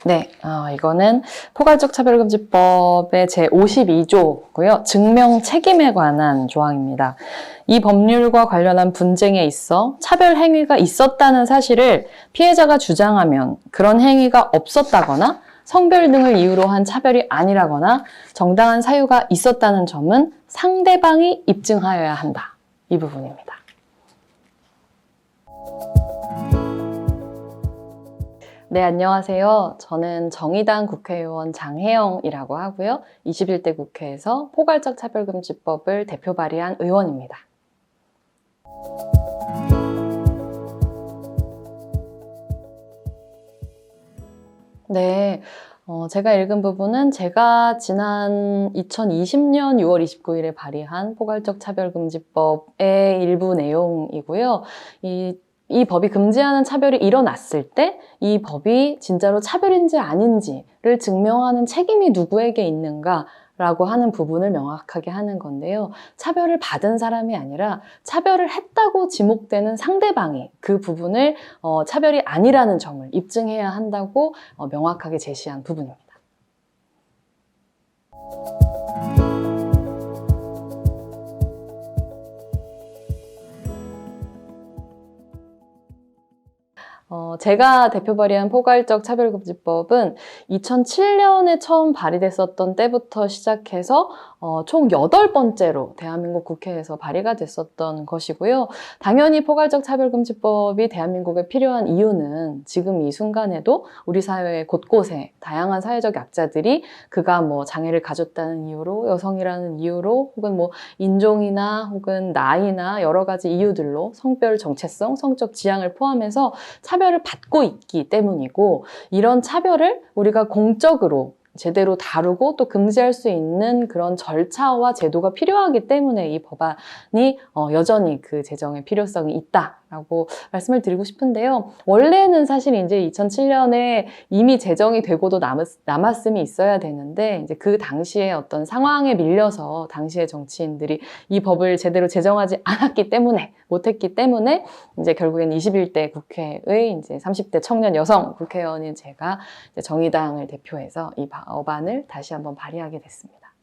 네, 이거는 포괄적 차별금지법의 제52조고요. 증명 책임에 관한 조항입니다. 이 법률과 관련한 분쟁에 있어 차별 행위가 있었다는 사실을 피해자가 주장하면 그런 행위가 없었다거나 성별 등을 이유로 한 차별이 아니라거나 정당한 사유가 있었다는 점은 상대방이 입증하여야 한다. 이 부분입니다. 네, 안녕하세요. 저는 정의당 국회의원 장혜영이라고 하고요. 21대 국회에서 포괄적 차별금지법을 대표 발의한 의원입니다. 네, 제가 읽은 부분은 제가 지난 2020년 6월 29일에 발의한 포괄적 차별금지법의 일부 내용이고요. 이 법이 금지하는 차별이 일어났을 때 이 법이 진짜로 차별인지 아닌지를 증명하는 책임이 누구에게 있는가라고 하는 부분을 명확하게 하는 건데요. 차별을 받은 사람이 아니라 차별을 했다고 지목되는 상대방이 그 부분을 차별이 아니라는 점을 입증해야 한다고 명확하게 제시한 부분입니다. 제가 대표 발의한 포괄적 차별금지법은 2007년에 처음 발의됐었던 때부터 시작해서 총 8번째로 대한민국 국회에서 발의가 됐었던 것이고요. 당연히 포괄적 차별금지법이 대한민국에 필요한 이유는 지금 이 순간에도 우리 사회 곳곳에 다양한 사회적 약자들이 그가 뭐 장애를 가졌다는 이유로, 여성이라는 이유로, 혹은 뭐 인종이나 혹은 나이나 여러 가지 이유들로 성별 정체성, 성적 지향을 포함해서 차별을 받고 있기 때문이고, 이런 차별을 우리가 공적으로 제대로 다루고 또 금지할 수 있는 그런 절차와 제도가 필요하기 때문에 이 법안이 여전히 그 제정의 필요성이 있다라고 말씀을 드리고 싶은데요. 원래는 사실 이제 2007년에 이미 제정이 되고도 남았음이 있어야 되는데, 이제 그 당시에 어떤 상황에 밀려서 당시의 정치인들이 이 법을 제대로 제정하지 않았기 때문에, 못했기 때문에 이제 결국엔 21대 국회의 이제 30대 청년 여성 국회의원인 제가 이제 정의당을 대표해서 이 법안을 다시 한번 발의하게 됐습니다.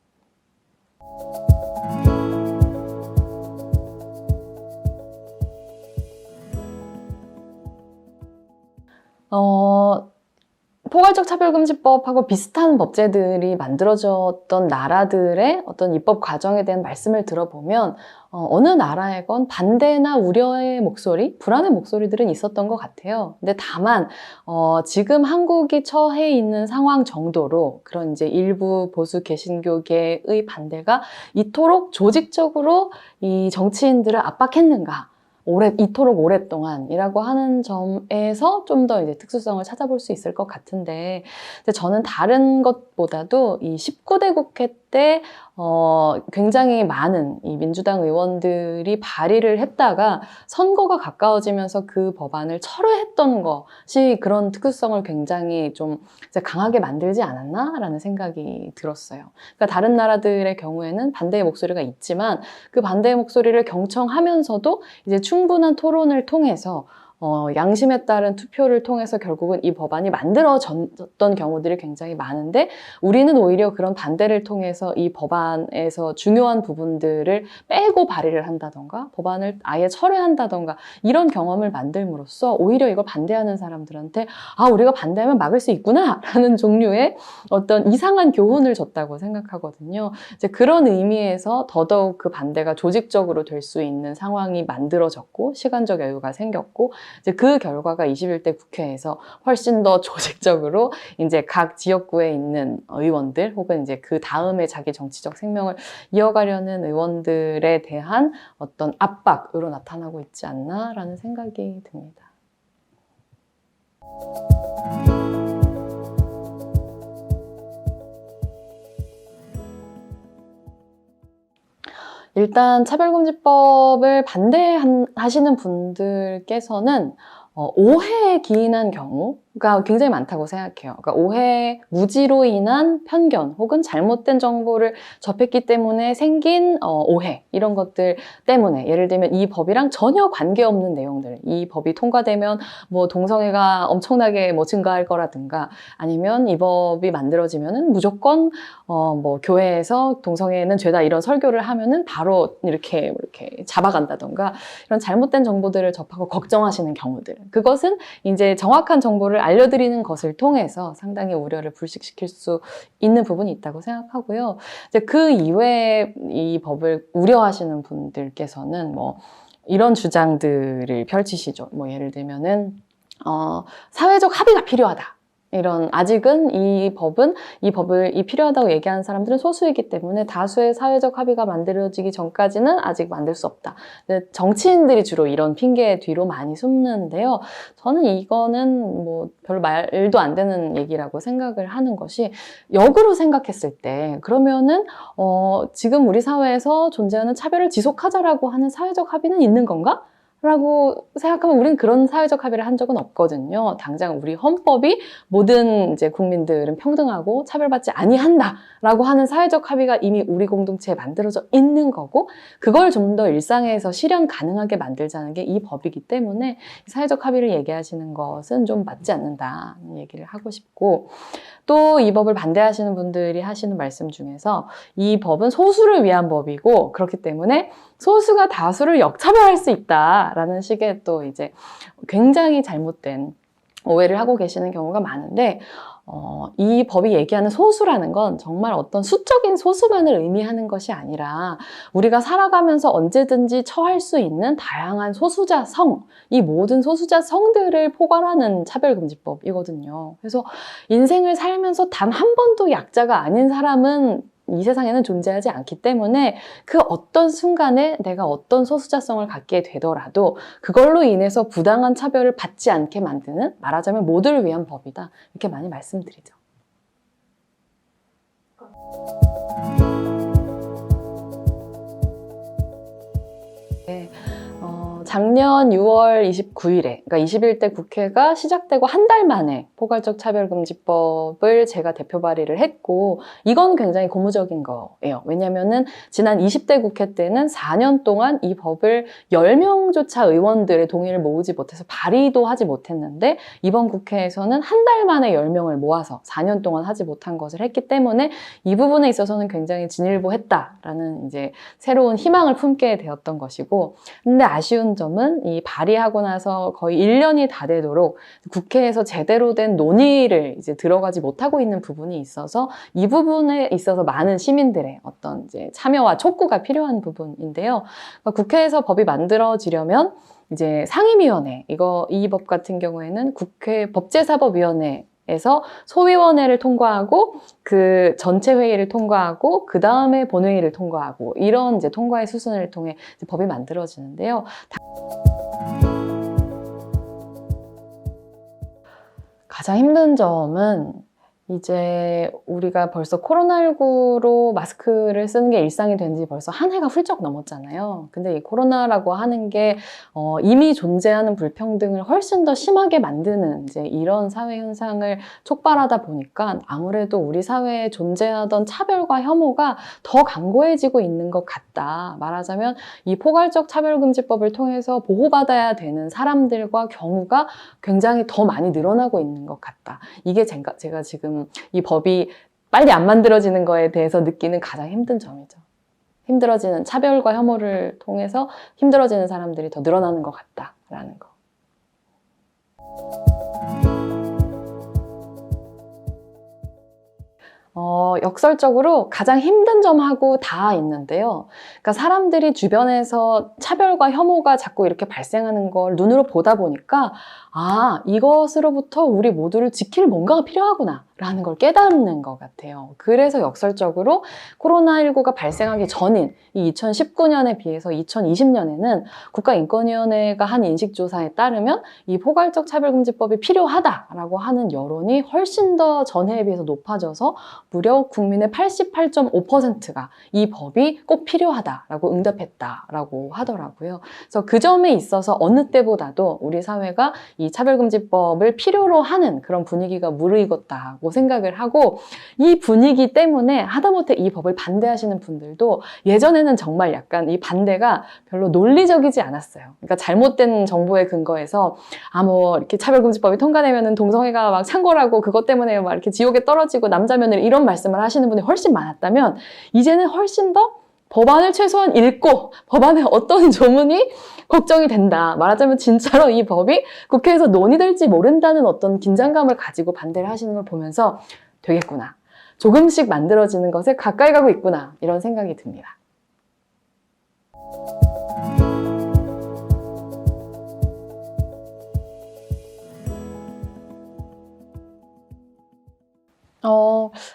포괄적 차별금지법하고 비슷한 법제들이 만들어졌던 나라들의 어떤 입법 과정에 대한 말씀을 들어보면 어느 나라에건 반대나 우려의 목소리, 불안의 목소리들은 있었던 것 같아요. 근데 다만 지금 한국이 처해 있는 상황 정도로 그런 이제 일부 보수 개신교계의 반대가 이토록 조직적으로 이 정치인들을 압박했는가? 이토록 오랫동안이라고 하는 점에서 좀 더 이제 특수성을 찾아볼 수 있을 것 같은데, 근데 저는 다른 것보다도 이 19대 국회 때 굉장히 많은 이 민주당 의원들이 발의를 했다가 선거가 가까워지면서 그 법안을 철회했던 것이 그런 특수성을 굉장히 좀 이제 강하게 만들지 않았나라는 생각이 들었어요. 그러니까 다른 나라들의 경우에는 반대의 목소리가 있지만 그 반대의 목소리를 경청하면서도 이제 충분한 토론을 통해서 양심에 따른 투표를 통해서 결국은 이 법안이 만들어졌던 경우들이 굉장히 많은데, 우리는 오히려 그런 반대를 통해서 이 법안에서 중요한 부분들을 빼고 발의를 한다던가 법안을 아예 철회한다던가 이런 경험을 만들므로써 오히려 이걸 반대하는 사람들한테 우리가 반대하면 막을 수 있구나 라는 종류의 어떤 이상한 교훈을 줬다고 생각하거든요. 이제 그런 의미에서 더더욱 그 반대가 조직적으로 될 수 있는 상황이 만들어졌고 시간적 여유가 생겼고, 이제 그 결과가 21대 국회에서 훨씬 더 조직적으로 이제 각 지역구에 있는 의원들 혹은 이제 그 다음에 자기 정치적 생명을 이어가려는 의원들에 대한 어떤 압박으로 나타나고 있지 않나라는 생각이 듭니다. 일단 차별금지법을 반대하시는 분들께서는 오해에 기인한 경우, 가 굉장히 많다고 생각해요. 그러니까 오해, 무지로 인한 편견 혹은 잘못된 정보를 접했기 때문에 생긴 오해 이런 것들 때문에 예를 들면 이 법이랑 전혀 관계없는 내용들 이 법이 통과되면 뭐 동성애가 엄청나게 뭐 증가할 거라든가 아니면 이 법이 만들어지면은 무조건 뭐 교회에서 동성애는 죄다 이런 설교를 하면은 바로 이렇게 잡아간다던가 이런 잘못된 정보들을 접하고 걱정하시는 경우들 그것은 이제 정확한 정보를 알려드리는 것을 통해서 상당히 우려를 불식시킬 수 있는 부분이 있다고 생각하고요. 이제 그 이외에 이 법을 우려하시는 분들께서는 뭐 이런 주장들을 펼치시죠. 뭐 예를 들면은 사회적 합의가 필요하다. 이런 아직은 이 법을 필요하다고 얘기하는 사람들은 소수이기 때문에 다수의 사회적 합의가 만들어지기 전까지는 아직 만들 수 없다. 정치인들이 주로 이런 핑계 뒤로 많이 숨는데요. 저는 이거는 뭐 별로 말도 안 되는 얘기라고 생각을 하는 것이 역으로 생각했을 때 그러면은 지금 우리 사회에서 존재하는 차별을 지속하자라고 하는 사회적 합의는 있는 건가? 라고 생각하면 우리는 그런 사회적 합의를 한 적은 없거든요. 당장 우리 헌법이 모든 이제 국민들은 평등하고 차별받지 아니한다라고 하는 사회적 합의가 이미 우리 공동체에 만들어져 있는 거고 그걸 좀 더 일상에서 실현 가능하게 만들자는 게 이 법이기 때문에 사회적 합의를 얘기하시는 것은 좀 맞지 않는다는 얘기를 하고 싶고 또 이 법을 반대하시는 분들이 하시는 말씀 중에서 이 법은 소수를 위한 법이고 그렇기 때문에 소수가 다수를 역차별할 수 있다라는 식의 또 이제 굉장히 잘못된 오해를 하고 계시는 경우가 많은데 이 법이 얘기하는 소수라는 건 정말 어떤 수적인 소수만을 의미하는 것이 아니라 우리가 살아가면서 언제든지 처할 수 있는 다양한 소수자 성, 이 모든 소수자 성들을 포괄하는 차별금지법이거든요. 그래서 인생을 살면서 단 한 번도 약자가 아닌 사람은 이 세상에는 존재하지 않기 때문에 그 어떤 순간에 내가 어떤 소수자성을 갖게 되더라도 그걸로 인해서 부당한 차별을 받지 않게 만드는 말하자면 모두를 위한 법이다. 이렇게 많이 말씀드리죠. 네. 작년 6월 29일에, 그러니까 21대 국회가 시작되고 한 달 만에 포괄적 차별금지법을 제가 대표 발의를 했고, 이건 굉장히 고무적인 거예요. 왜냐면은 지난 20대 국회 때는 4년 동안 이 법을 10명조차 의원들의 동의를 모으지 못해서 발의도 하지 못했는데, 이번 국회에서는 한 달 만에 10명을 모아서 4년 동안 하지 못한 것을 했기 때문에 이 부분에 있어서는 굉장히 진일보했다라는 이제 새로운 희망을 품게 되었던 것이고, 근데 아쉬운 점은 이 발의하고 나서 거의 1년이 다 되도록 국회에서 제대로 된 논의를 이제 들어가지 못하고 있는 부분이 있어서 이 부분에 있어서 많은 시민들의 어떤 이제 참여와 촉구가 필요한 부분인데요. 그러니까 국회에서 법이 만들어지려면 이제 상임위원회, 이 법 같은 경우에는 국회 법제사법위원회 에서 소위원회를 통과하고 그 전체 회의를 통과하고 그 다음에 본회의를 통과하고 이런 이제 통과의 수순을 통해 이제 법이 만들어지는데요. 가장 힘든 점은 이제 우리가 벌써 코로나19로 마스크를 쓰는 게 일상이 된 지 벌써 한 해가 훌쩍 넘었잖아요. 근데 이 코로나라고 하는 게 이미 존재하는 불평등을 훨씬 더 심하게 만드는 이제 이런 사회 현상을 촉발하다 보니까 아무래도 우리 사회에 존재하던 차별과 혐오가 더 강고해지고 있는 것 같다. 말하자면 이 포괄적 차별금지법을 통해서 보호받아야 되는 사람들과 경우가 굉장히 더 많이 늘어나고 있는 것 같다. 이게 제가 지금 이 법이 빨리 안 만들어지는 거에 대해서 느끼는 가장 힘든 점이죠. 힘들어지는 차별과 혐오를 통해서 힘들어지는 사람들이 더 늘어나는 것 같다라는 거. 역설적으로 가장 힘든 점하고 다 있는데요. 그러니까 사람들이 주변에서 차별과 혐오가 자꾸 이렇게 발생하는 걸 눈으로 보다 보니까 이것으로부터 우리 모두를 지킬 뭔가가 필요하구나 라는 걸 깨닫는 것 같아요. 그래서 역설적으로 코로나19가 발생하기 전인 이 2019년에 비해서 2020년에는 국가인권위원회가 한 인식조사에 따르면 이 포괄적 차별금지법이 필요하다라고 하는 여론이 훨씬 더 전해에 비해서 높아져서 무려 국민의 88.5%가 이 법이 꼭 필요하다라고 응답했다라고 하더라고요. 그래서 그 점에 있어서 어느 때보다도 우리 사회가 이 차별금지법을 필요로 하는 그런 분위기가 무르익었다고 생각을 하고, 이 분위기 때문에 하다못해 이 법을 반대하시는 분들도 예전에는 정말 약간 이 반대가 별로 논리적이지 않았어요. 그러니까 잘못된 정보에 근거해서 뭐 이렇게 차별금지법이 통과되면은 동성애가 막 창궐하고 그것 때문에 막 이렇게 지옥에 떨어지고 남자 며느리 이런 말씀을 하시는 분이 훨씬 많았다면, 이제는 훨씬 더 법안을 최소한 읽고 법안에 어떤 조문이 걱정이 된다. 말하자면 진짜로 이 법이 국회에서 논의될지 모른다는 어떤 긴장감을 가지고 반대를 하시는 걸 보면서 되겠구나, 조금씩 만들어지는 것에 가까이 가고 있구나, 이런 생각이 듭니다.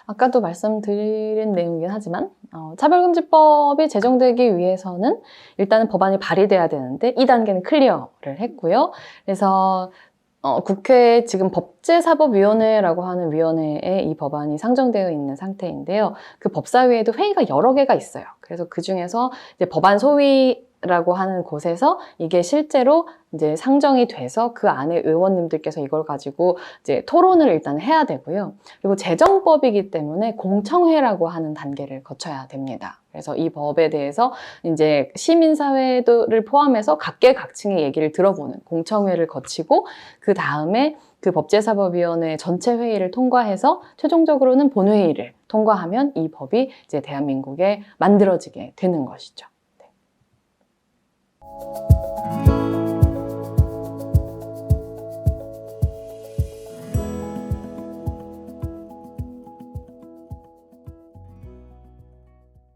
아까도 말씀드린 내용이긴 하지만 차별금지법이 제정되기 위해서는 일단은 법안이 발의돼야 되는데 2단계는 클리어를 했고요. 그래서 국회에 지금 법제사법위원회라고 하는 위원회에 이 법안이 상정되어 있는 상태인데요. 그 법사위에도 회의가 여러 개가 있어요. 그래서 그 중에서 이제 법안 소위라고 하는 곳에서 이게 실제로 이제 상정이 돼서 그 안에 의원님들께서 이걸 가지고 이제 토론을 일단 해야 되고요. 그리고 제정법이기 때문에 공청회라고 하는 단계를 거쳐야 됩니다. 그래서 이 법에 대해서 이제 시민사회를 포함해서 각계각층의 얘기를 들어보는 공청회를 거치고, 그 다음에 그 법제사법위원회 전체 회의를 통과해서 최종적으로는 본회의를 통과하면 이 법이 이제 대한민국에 만들어지게 되는 것이죠. 네.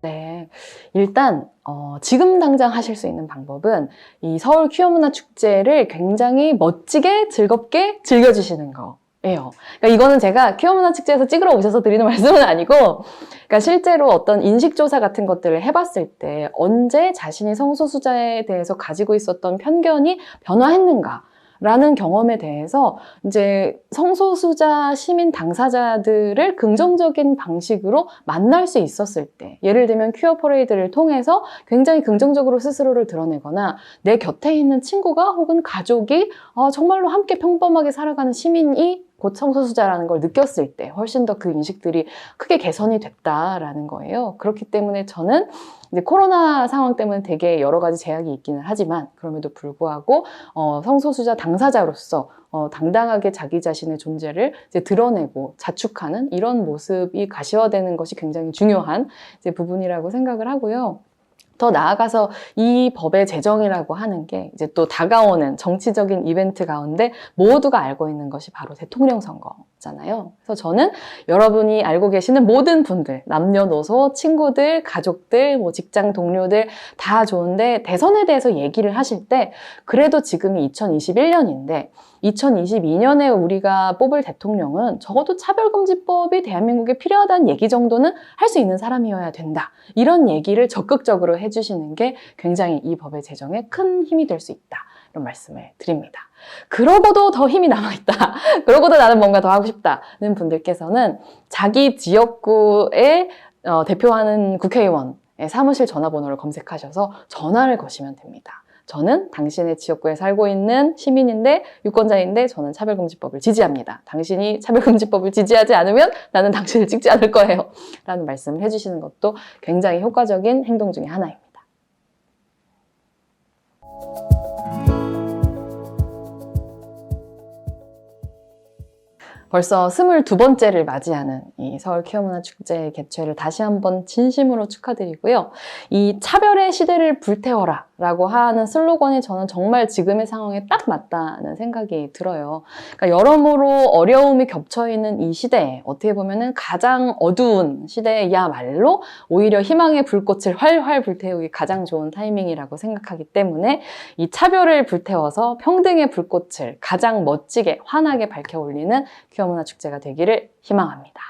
네, 일단 지금 당장 하실 수 있는 방법은 이 서울 퀴어문화 축제를 굉장히 멋지게 즐겁게 즐겨주시는 거예요. 그러니까 이거는 제가 퀴어문화 축제에서 찍으러 오셔서 드리는 말씀은 아니고, 그러니까 실제로 어떤 인식조사 같은 것들을 해봤을 때 언제 자신이 성소수자에 대해서 가지고 있었던 편견이 변화했는가 라는 경험에 대해서 이제 성소수자 시민 당사자들을 긍정적인 방식으로 만날 수 있었을 때, 예를 들면 퀴어 퍼레이드를 통해서 굉장히 긍정적으로 스스로를 드러내거나 내 곁에 있는 친구가 혹은 가족이 정말로 함께 평범하게 살아가는 시민이 곧 성소수자라는 걸 느꼈을 때 훨씬 더 그 인식들이 크게 개선이 됐다라는 거예요. 그렇기 때문에 저는 이제 코로나 상황 때문에 되게 여러 가지 제약이 있기는 하지만, 그럼에도 불구하고 성소수자 당사자로서 당당하게 자기 자신의 존재를 이제 드러내고 자축하는 이런 모습이 가시화되는 것이 굉장히 중요한 이제 부분이라고 생각을 하고요. 더 나아가서 이 법의 제정이라고 하는 게 이제 또 다가오는 정치적인 이벤트 가운데 모두가 알고 있는 것이 바로 대통령 선거잖아요. 그래서 저는 여러분이 알고 계시는 모든 분들, 남녀노소, 친구들, 가족들, 뭐 직장 동료들 다 좋은데, 대선에 대해서 얘기를 하실 때 그래도 지금이 2021년인데 2022년에 우리가 뽑을 대통령은 적어도 차별금지법이 대한민국에 필요하다는 얘기 정도는 할 수 있는 사람이어야 된다. 이런 얘기를 적극적으로 해주시는 게 굉장히 이 법의 제정에 큰 힘이 될 수 있다. 이런 말씀을 드립니다. 그러고도 더 힘이 남아있다. 그러고도 나는 뭔가 더 하고 싶다는 분들께서는 자기 지역구에 대표하는 국회의원의 사무실 전화번호를 검색하셔서 전화를 거시면 됩니다. 저는 당신의 지역구에 살고 있는 시민인데 유권자인데 저는 차별금지법을 지지합니다. 당신이 차별금지법을 지지하지 않으면 나는 당신을 찍지 않을 거예요. 라는 말씀을 해주시는 것도 굉장히 효과적인 행동 중에 하나입니다. 벌써 22번째를 맞이하는 이 서울 퀴어문화 축제 개최를 다시 한번 진심으로 축하드리고요. 이 차별의 시대를 불태워라 라고 하는 슬로건이 저는 정말 지금의 상황에 딱 맞다는 생각이 들어요. 그러니까 여러모로 어려움이 겹쳐있는 이 시대에 어떻게 보면은 가장 어두운 시대야말로 오히려 희망의 불꽃을 활활 불태우기 가장 좋은 타이밍이라고 생각하기 때문에 이 차별을 불태워서 평등의 불꽃을 가장 멋지게 환하게 밝혀올리는 퀴어문화 축제가 되기를 희망합니다.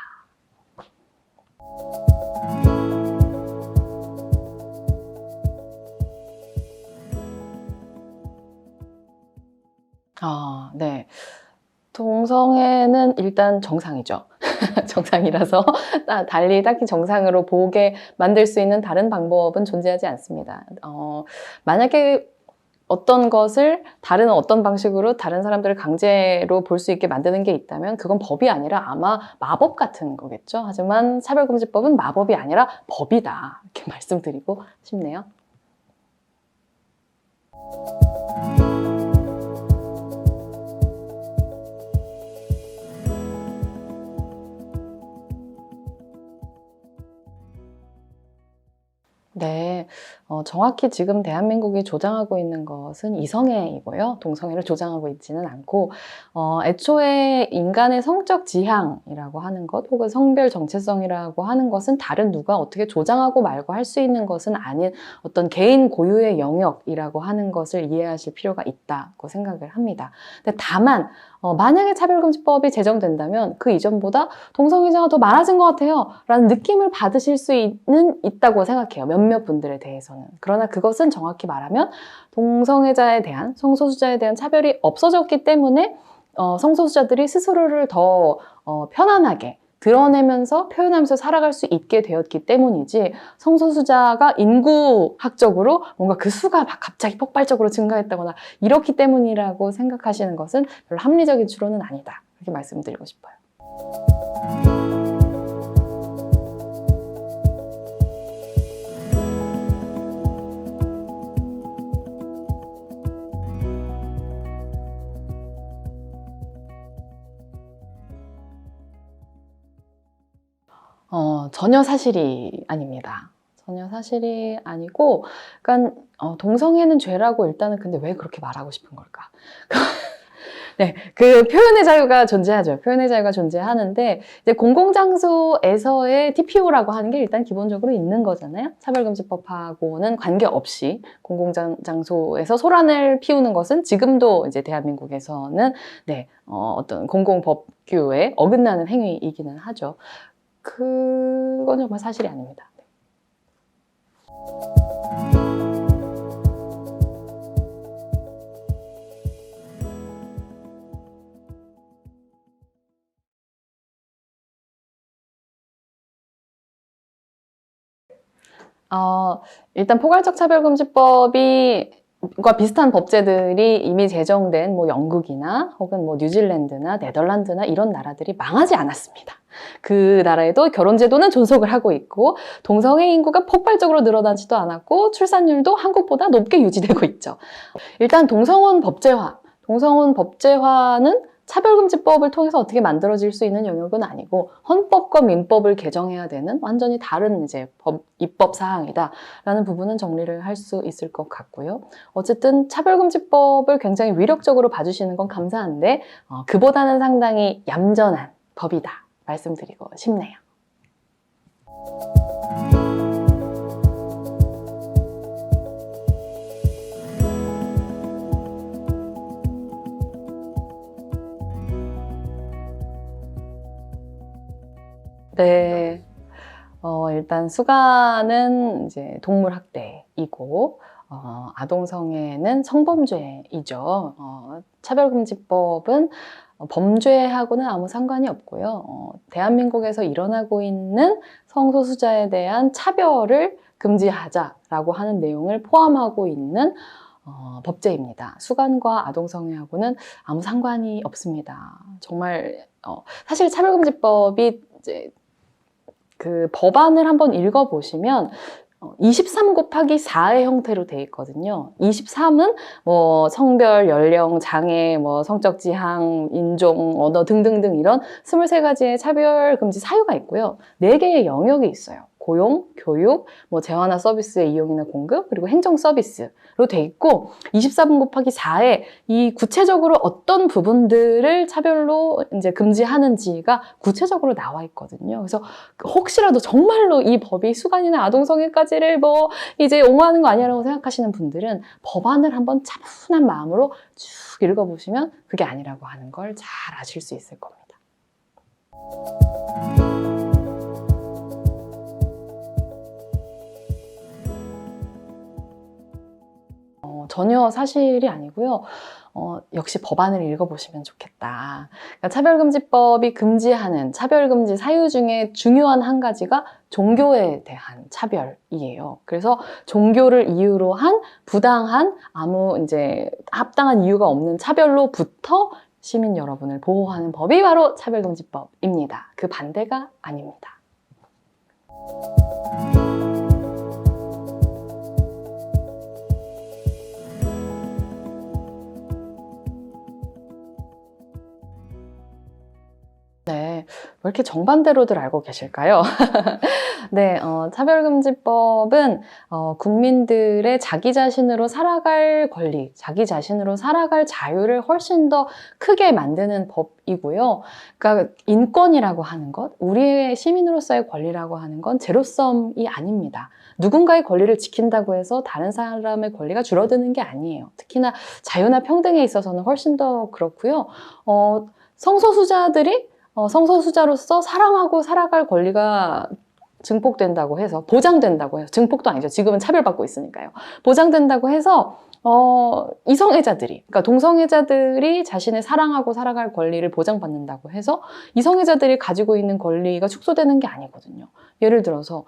네. 동성애는 일단 정상이죠. 정상이라서 달리 딱히 정상으로 보게 만들 수 있는 다른 방법은 존재하지 않습니다. 만약에 어떤 것을 다른 어떤 방식으로 다른 사람들을 강제로 볼 수 있게 만드는 게 있다면 그건 법이 아니라 아마 마법 같은 거겠죠. 하지만 차별금지법은 마법이 아니라 법이다. 이렇게 말씀드리고 싶네요. 네, 정확히 지금 대한민국이 조장하고 있는 것은 이성애이고요. 동성애를 조장하고 있지는 않고, 애초에 인간의 성적 지향이라고 하는 것, 혹은 성별 정체성이라고 하는 것은 다른 누가 어떻게 조장하고 말고 할 수 있는 것은 아닌 어떤 개인 고유의 영역이라고 하는 것을 이해하실 필요가 있다고 생각을 합니다. 근데 다만, 만약에 차별금지법이 제정된다면 그 이전보다 동성애자가 더 많아진 것 같아요 라는 느낌을 받으실 수 있다고 생각해요. 몇몇 분들에 대해서는. 그러나 그것은 정확히 말하면 동성애자에 대한, 성소수자에 대한 차별이 없어졌기 때문에 성소수자들이 스스로를 더 편안하게 드러내면서 표현하면서 살아갈 수 있게 되었기 때문이지, 성소수자가 인구학적으로 뭔가 그 수가 막 갑자기 폭발적으로 증가했다거나 이렇기 때문이라고 생각하시는 것은 별로 합리적인 추론은 아니다. 이렇게 말씀드리고 싶어요. 전혀 사실이 아닙니다. 전혀 사실이 아니고, 그러니까 동성애는 죄라고 일단은, 근데 왜 그렇게 말하고 싶은 걸까? 네, 그 표현의 자유가 존재하죠. 표현의 자유가 존재하는데, 이제 공공장소에서의 TPO라고 하는 게 일단 기본적으로 있는 거잖아요. 차별금지법하고는 관계없이 공공장소에서 소란을 피우는 것은 지금도 이제 대한민국에서는 네, 어떤 공공법규에 어긋나는 행위이기는 하죠. 그건 정말 사실이 아닙니다. 일단 포괄적 차별금지법이 과 비슷한 법제들이 이미 제정된 뭐 영국이나 혹은 뭐 뉴질랜드나 네덜란드나 이런 나라들이 망하지 않았습니다. 그 나라에도 결혼제도는 존속을 하고 있고, 동성애 인구가 폭발적으로 늘어나지도 않았고, 출산율도 한국보다 높게 유지되고 있죠. 일단 동성혼 법제화는 차별금지법을 통해서 어떻게 만들어질 수 있는 영역은 아니고, 헌법과 민법을 개정해야 되는 완전히 다른 이제 입법 사항이다라는 부분은 정리를 할 수 있을 것 같고요. 어쨌든 차별금지법을 굉장히 위력적으로 봐주시는 건 감사한데, 그보다는 상당히 얌전한 법이다 말씀드리고 싶네요. 네. 일단 수가는 이제 동물학대이고, 아동성애는 성범죄이죠. 차별금지법은 범죄하고는 아무 상관이 없고요. 대한민국에서 일어나고 있는 성소수자에 대한 차별을 금지하자라고 하는 내용을 포함하고 있는 법제입니다. 수간과 아동성애하고는 아무 상관이 없습니다. 정말 사실 차별금지법이 이제 그 법안을 한번 읽어보시면 23 곱하기 4의 형태로 되어 있거든요. 23은 뭐 성별, 연령, 장애, 뭐 성적 지향, 인종, 언어 등등등 이런 23가지의 차별 금지 사유가 있고요. 4개의 영역이 있어요. 고용, 교육, 뭐 재화나 서비스의 이용이나 공급, 그리고 행정 서비스로 돼 있고, 24분 곱하기 4에 이 구체적으로 어떤 부분들을 차별로 이제 금지하는지가 구체적으로 나와 있거든요. 그래서 혹시라도 정말로 이 법이 수간이나 아동성애까지를 뭐 이제 옹호하는 거 아니라고 생각하시는 분들은 법안을 한번 차분한 마음으로 쭉 읽어보시면 그게 아니라고 하는 걸 잘 아실 수 있을 겁니다. 전혀 사실이 아니고요. 역시 법안을 읽어보시면 좋겠다. 그러니까 차별금지법이 금지하는 차별금지 사유 중에 중요한 한 가지가 종교에 대한 차별이에요. 그래서 종교를 이유로 한 부당한 아무 이제 합당한 이유가 없는 차별로부터 시민 여러분을 보호하는 법이 바로 차별금지법입니다. 그 반대가 아닙니다. 네, 왜 이렇게 정반대로들 알고 계실까요? 네, 차별금지법은 국민들의 자기 자신으로 살아갈 권리, 자기 자신으로 살아갈 자유를 훨씬 더 크게 만드는 법이고요. 그러니까 인권이라고 하는 것, 우리의 시민으로서의 권리라고 하는 건 제로섬이 아닙니다. 누군가의 권리를 지킨다고 해서 다른 사람의 권리가 줄어드는 게 아니에요. 특히나 자유나 평등에 있어서는 훨씬 더 그렇고요. 성소수자들이 성소수자로서 사랑하고 살아갈 권리가 증폭된다고 해서, 보장된다고 해서, 증폭도 아니죠. 지금은 차별받고 있으니까요. 보장된다고 해서 이성애자들이, 그러니까 동성애자들이 자신의 사랑하고 살아갈 권리를 보장받는다고 해서 이성애자들이 가지고 있는 권리가 축소되는 게 아니거든요. 예를 들어서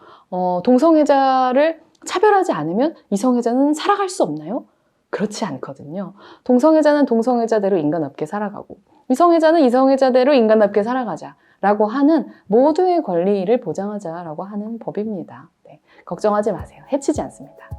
동성애자를 차별하지 않으면 이성애자는 살아갈 수 없나요? 그렇지 않거든요. 동성애자는 동성애자대로 인간답게 살아가고 이성애자는 이성애자대로 인간답게 살아가자라고 하는 모두의 권리를 보장하자라고 하는 법입니다. 네, 걱정하지 마세요. 해치지 않습니다.